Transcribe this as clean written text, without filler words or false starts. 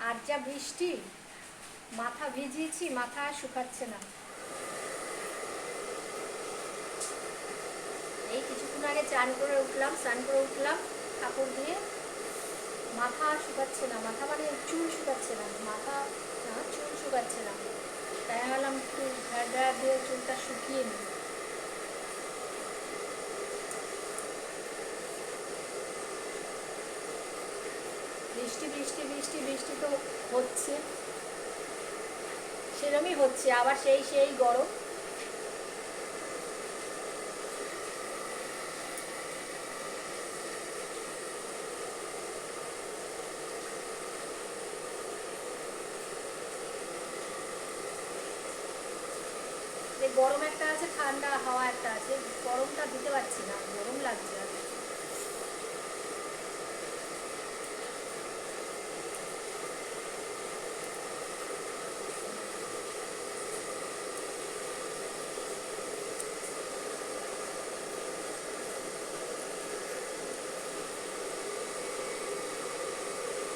আর যা বৃষ্টি, মাথা ভিজিয়েছি, মাথা আর শুকাচ্ছে না। এই কিছুক্ষণ আগে স্নান করে উঠলাম কাপড় দিয়ে, মাথা আর শুকাচ্ছে না। মাথা মানে চুল শুকাচ্ছে না, মাথা না, চুল শুকাচ্ছে না। তাই ভাবলাম একটু হেয়ার ড্রায়ার দিয়ে চুলটা শুকিয়ে নিই। বৃষ্টি বৃষ্টি বৃষ্টি বৃষ্টি তো হচ্ছে, সেরমই হচ্ছে, আবার সেই সেই গরম। যে গরম একটা আছে, ঠান্ডা হাওয়া একটা আছে, গরমটা দিতে পারছি না, গরম লাগছে আর।